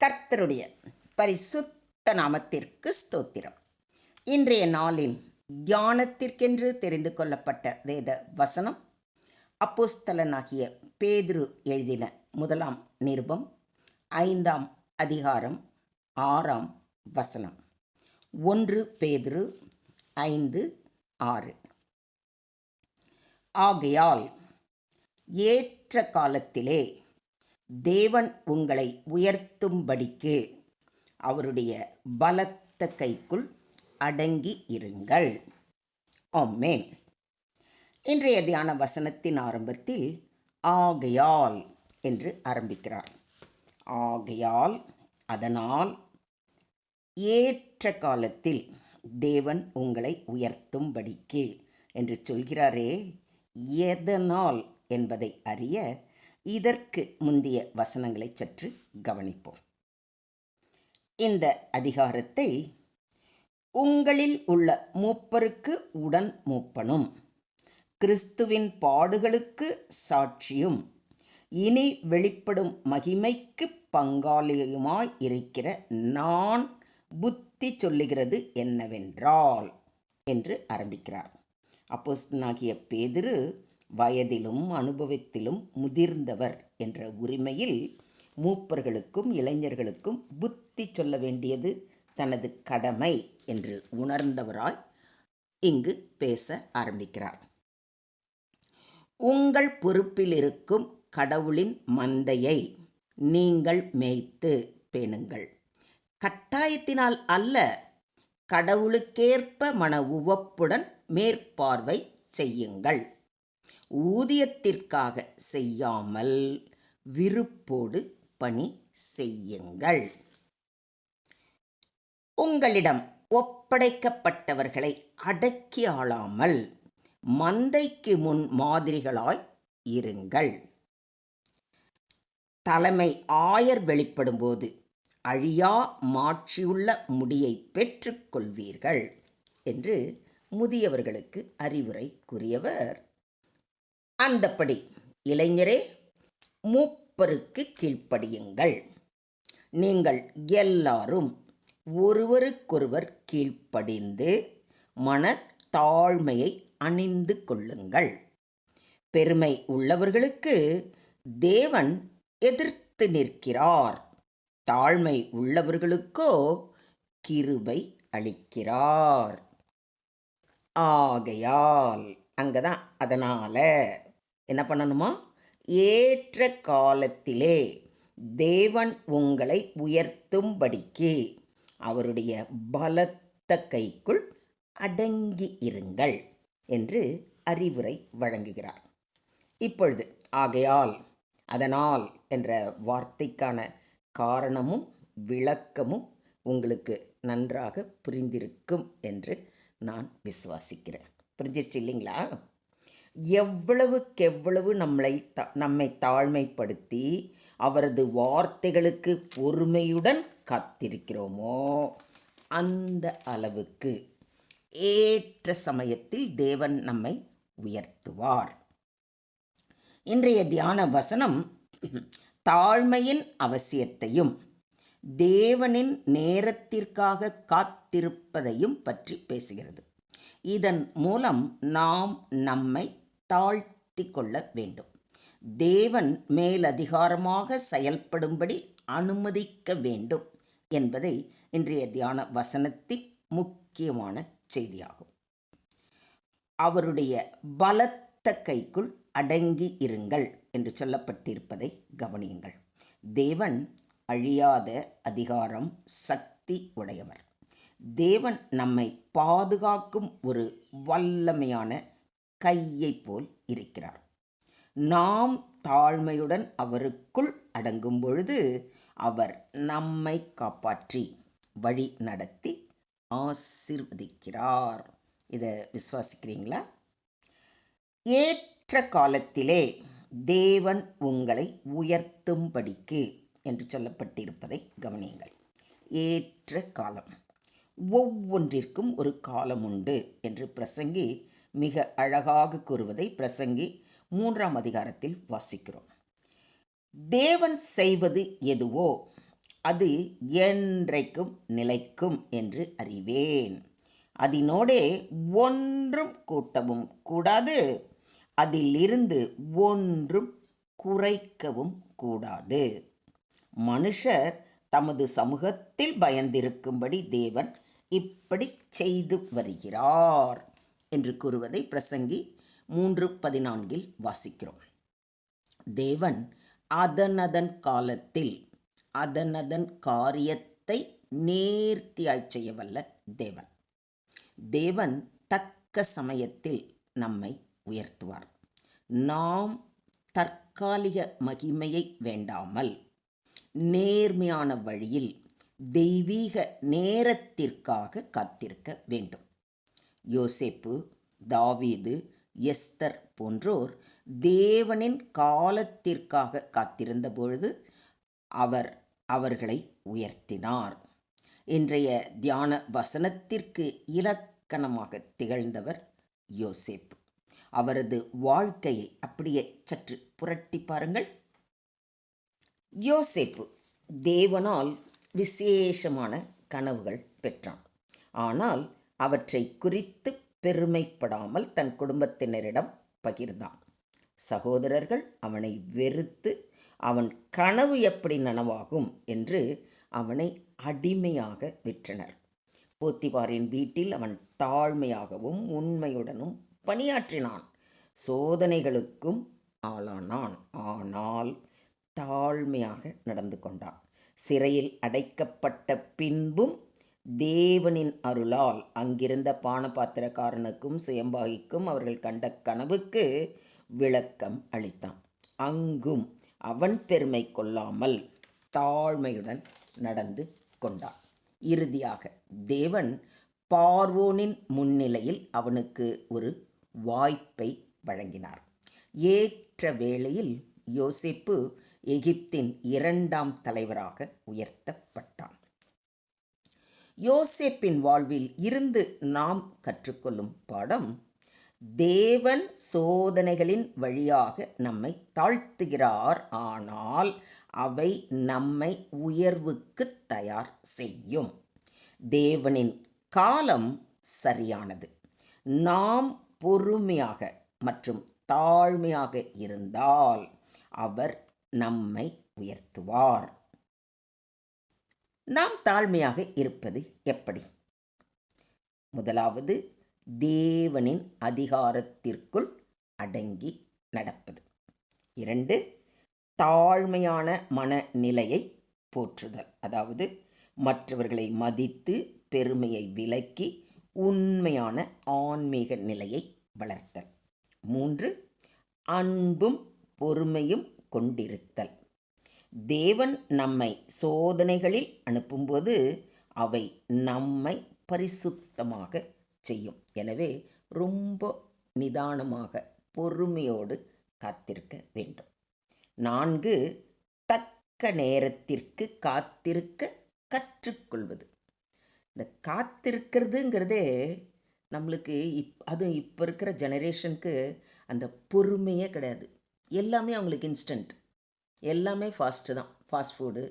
கர்த்தருடைய பரிசுத்த நாமத்திற்கு ஸ்தோத்திரம். இன்றைய நாளின் தியானத்திற்கென்று தெரிந்து கொள்ளப்பட்ட வேத வசனம் அப்போஸ்தலனாகிய பேதுரு எழுதின முதலாம் நிருபம் 5ஆம் அதிகாரம் 6ஆம் வசனம். 1 பேதுரு 5:6. ஆகையால் ஏற்ற காலத்திலே தேவன் உங்களை உயர்த்தும்படிக்கு அவருடைய பலத்த கைக்குள் அடங்கி இருங்கள். ஆமென். இன்றைய தியான வசனத்தின் ஆரம்பத்தில் ஆகையால் என்று ஆரம்பிக்கிறார். ஆகையால், அதனால், ஏற்ற காலத்தில் தேவன் உங்களை உயர்த்தும்படிக்கு என்று சொல்கிறாரே, எதனால் என்பதை அறிய இதற்கு முந்திய வசனங்களை சற்று கவனிப்போம். இந்த அதிகாரத்தை உங்களில் உள்ள மூப்பருக்கு உடன் மூப்பனும், கிறிஸ்துவின் பாடுகளுக்கு சாட்சியும், இனி வெளிப்படும் மகிமைக்கு பங்காளியுமாய் இருக்கிற நான் புத்தி சொல்லுகிறது என்னவென்றால் என்று ஆரம்பிக்கிறார். அப்போஸ்தலனாகிய பேதுரு வயதிலும் அனுபவத்திலும் முதிர்ந்தவர் என்ற உரிமையில் மூப்பர்களுக்கும் இளைஞர்களுக்கும் புத்தி சொல்ல வேண்டியது தனது கடமை என்று உணர்ந்தவராய் இங்கு பேச ஆரம்பிக்கிறார். உங்கள் பொறுப்பில் இருக்கும் கடவுளின் மந்தையை நீங்கள் மேய்த்து பேணுங்கள். கட்டாயத்தினால் அல்ல, கடவுளுக்கேற்ப மன உவப்புடன் மேற்பார்வை செய்யுங்கள். ஊதியத்திற்காக செய்யாமல் விருப்போடு பணி செய்யுங்கள். உங்களிடம் ஒப்படைக்கப்பட்டவர்களை அடக்கி ஆளாமல் மந்தைக்கு முன் மாதிரிகளாய் இருங்கள். தலைமை ஆயர் வெளிப்படும்போது அழியா மாட்சியுள்ள முடியை பெற்றுக்கொள்வீர்கள் என்று முதியவர்களுக்கு அறிவுரை கூறியவர். அந்தப்படி இளைஞரே, மூப்பருக்கு கீழ்ப்படியுங்கள். நீங்கள் எல்லாரும் ஒருவருக்கொருவர் கீழ்ப்படிந்து மனத்தாழ்மையை அணிந்து கொள்ளுங்கள். பெருமை உள்ளவர்களுக்கு தேவன் எதிர்த்து நிற்கிறார், தாழ்மை உள்ளவர்களுக்கோ கிருபை அளிக்கிறார். ஆகையால், அங்கதான் அதனால என்ன பண்ணணுமா? ஏற்ற காலத்திலே தேவன் உங்களை உயர்த்தும்படிக்கு அவருடைய பலத்த கைக்குள் அடங்கி இருங்கள் என்று அறிவுரை வழங்குகிறார். இப்பொழுது ஆகையால், அதனால் என்ற வார்த்தைக்கான காரணமும் விளக்கமும் உங்களுக்கு நன்றாக புரிந்திருக்கும் என்று நான் விசுவாசிக்கிறேன். புரிஞ்சிருச்சு இல்லைங்களா? எவ்வளவுக்கெவ்வளவு நம்மை தாழ்மைப்படுத்தி அவரது வார்த்தைகளுக்கு பொறுமையுடன் காத்திருக்கிறோமோ அந்த அளவுக்கு ஏற்ற சமயத்தில் தேவன் நம்மை உயர்த்துவார். இன்றைய தியான வசனம் தாழ்மையின் அவசியத்தையும் தேவனின் நேரத்திற்காக காத்திருப்பதையும் பற்றி பேசுகிறது. இதன் மூலம் நாம் நம்மை தாழ்த்தி கொள்ள வேண்டும். தேவன் மேலதிகாரமாக செயல்படும்படி அனுமதிக்க வேண்டும் என்பதை இன்றைய தியான வசனத்தின் முக்கியமான செய்தியாகும். அவருடைய பலத்த கைக்குள் அடங்கி இருங்கள் என்று சொல்லப்பட்டிருப்பதை கவனியுங்கள். தேவன் அழியாத அதிகாரம், சக்தி உடையவர். தேவன் நம்மை பாதுகாக்கும் ஒரு வல்லமையான கையை போல் இருக்கிறார். நாம் தாழ்மையுடன் அவருக்குள் அடங்கும் பொழுது அவர் நம்மை காப்பாற்றி வழி நடத்தி ஆசீர்வதிக்கிறார். இதை விசுவாசிக்கிறீங்களா? ஏற்ற காலத்திலே தேவன் உங்களை உயர்த்தும்படிக்கு என்று சொல்லப்பட்டிருப்பதை கவனியுங்கள். ஏற்ற காலம், ஒவ்வொன்றிற்கும் ஒரு காலம் உண்டு என்று பிரசங்கி மிக அழகாக கூறுவதை பிரசங்கி 3ஆம் அதிகாரத்தில் வாசிக்கிறோம். தேவன் செய்வது எதுவோ அது என்றைக்கும் நிலைக்கும் என்று அறிவேன். அதனோடே ஒன்றும் கூட்டவும் கூடாது, அதிலிருந்து ஒன்றும் குறைக்கவும் கூடாது. மனுஷர் தமது சமூகத்தில் பயந்திருக்கும்படி தேவன் இப்படி செய்து வருகிறார் என்று கூறுவதை பிரசங்கி 3:14 வாசிக்கிறோம். தேவன் அதனதன் காலத்தில் அதனதன் காரியத்தை நேர்த்தியாய் செய்ய வல்ல தேவன். தேவன் தக்க சமயத்தில் நம்மை உயர்த்துவார். நாம் தற்காலிக மகிமையை வேண்டாமல் நேர்மையான வழியில் தெய்வீக நேரத்திற்காக காத்திருக்க வேண்டும். யோசேப்பு, தாவீது, எஸ்தர் போன்றோர் தேவனின் காலத்திற்காக காத்திருந்த பொழுது அவர் அவர்களை உயர்த்தினார். இன்றைய தியான வசனத்திற்கு இலக்கணமாக திகழ்ந்தவர் யோசேப்பு. அவரது வாழ்க்கையை அப்படியே சற்று புரட்டி பாருங்கள். யோசேப்பு தேவனால் விசேஷமான கனவுகள் பெற்றான். ஆனால் அவற்றை குறித்து பெருமைப்படாமல் தன் குடும்பத்தினரிடம் பகிர்ந்தான். சகோதரர்கள் அவனை வெறுத்து அவன் கனவு எப்படி நனவாகும் என்று அவனை அடிமையாக விற்றனர். போத்திபாரின் வீட்டில் அவன் தாழ்மையாகவும் உண்மையுடனும் பணியாற்றினான். சோதனைகளுக்கும் ஆளானான், ஆனால் தாழ்மையாக நடந்து கொண்டான். சிறையில் அடைக்கப்பட்ட பின்பும் தேவனின் அருளால் அங்கிருந்த பானபாத்திரக்காரனுக்கும் சுயம்பாகிக்கும் அவர்கள் கண்ட கனவுக்கு விளக்கம் அளித்தான். அங்கும் அவன் பெருமை கொள்ளாமல் தாழ்மையுடன் நடந்து கொண்டான். இறுதியாக தேவன் பார்வோனின் முன்னிலையில் அவனுக்கு ஒரு வாய்ப்பை வழங்கினார். ஏற்ற வேளையில் யோசேப்பு எகிப்தின் 2ஆம் தலைவராக உயர்த்தப்பட்டான். யோசேப்பின் வாழ்வில் இருந்து நாம் கற்றுக்கொள்ளும் பாடம், தேவன் சோதனைகளின் வழியாக நம்மை தாழ்த்துகிறார், ஆனால் அவை நம்மை உயர்வுக்கு தயார் செய்யும். தேவனின் காலம் சரியானது. நாம் பொறுமையாக மற்றும் தாழ்மையாக இருந்தால் அவர் நம்மை உயர்த்துவார். நாம் தாழ்மையாக இருப்பது எப்படி? முதலாவது, தேவனின் அதிகாரத்திற்குள் அடங்கி நடப்பது. 2, தாழ்மையான மனநிலையை போற்றுதல், அதாவது மற்றவர்களை மதித்து பெருமையை விலக்கி உண்மையான ஆன்மீக நிலையை வளர்த்தல். 3, அன்பும் பொறுமையும் கொண்டிருத்தல். தேவன் நம்மை சோதனைகளில் அனுப்பும்போது அவை நம்மை பரிசுத்தமாக செய்யும். எனவே ரொம்ப நிதானமாக பொறுமையோடு காத்திருக்க வேண்டும். 4, தக்க நேரத்திற்கு காத்திருக்க கற்றுக்கொள்வது. இந்த காத்திருக்கிறதுங்கிறதே நம்மளுக்கு அதுவும் இப்போ இருக்கிற ஜெனரேஷனுக்கு அந்த பொறுமையே கிடையாது. எல்லாமே அவங்களுக்கு இன்ஸ்டன்ட், எல்லாமே ஃபாஸ்ட்டு தான். ஃபாஸ்ட் ஃபுட்டு,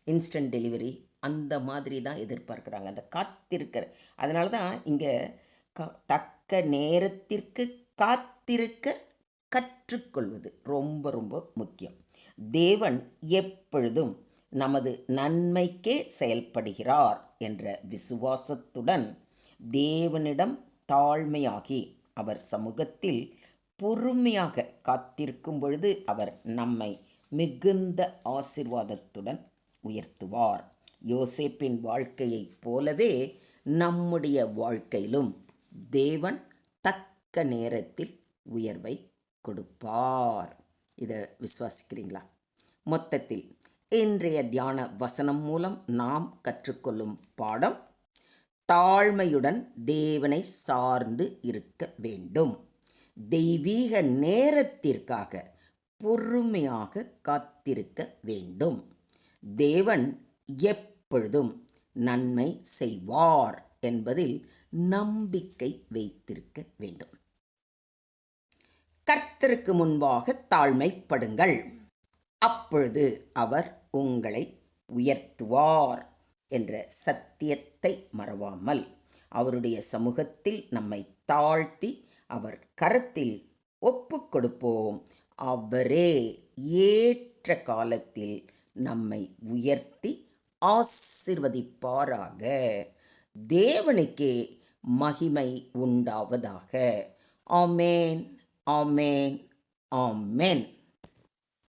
இன்ஸ்டன்ட் டெலிவரி, அந்த மாதிரி தான் எதிர்பார்க்குறாங்க. அந்த காத்திருக்கிற, அதனால தான் இங்கே தக்க நேரத்திற்கு காத்திருக்க கற்றுக்கொள்வது ரொம்ப ரொம்ப முக்கியம். தேவன் எப்பொழுதும் நமது நன்மைக்கே செயல்படுகிறார் என்ற விசுவாசத்துடன் தேவனிடம் தாழ்மையாகி அவர் சமூகத்தில் பொறுமையாக காத்திருக்கும் பொழுது அவர் நம்மை மிகுந்த ஆசீர்வாதத்துடன் உயர்த்துவார். யோசேப்பின் வாழ்க்கையைப் போலவே நம்முடைய வாழ்க்கையிலும் தேவன் தக்க நேரத்தில் உயர்வை கொடுப்பார். இதை விசுவாசிக்கிறீங்களா? மொத்தத்தில் இன்றைய தியான வசனம் மூலம் நாம் கற்றுக்கொள்ளும் பாடம், தாழ்மையுடன் தேவனை சார்ந்து இருக்க வேண்டும். தெய்வீக நேரத்திற்காக பொறுமையாக காத்திருக்க வேண்டும். தேவன் எப்பொழுதும் நன்மை செய்வார் என்பதில் நம்பிக்கை வைத்திருக்க வேண்டும். கர்த்தருக்கு முன்பாக தாழ்மைப்படுங்கள், அப்பொழுது அவர் உங்களை உயர்த்துவார் என்ற சத்தியத்தை மறவாமல் அவருடைய சமூகத்தில் நம்மை தாழ்த்தி அவர் கரத்தில் ஒப்பு கொடுப்போம். அவரே ஏற்ற காலத்தில் நம்மை உயர்த்தி ஆசிர்வதிப்பாராக. தேவனுக்கே மகிமை உண்டாவதாக. ஆமேன், ஆமேன், ஆமேன்.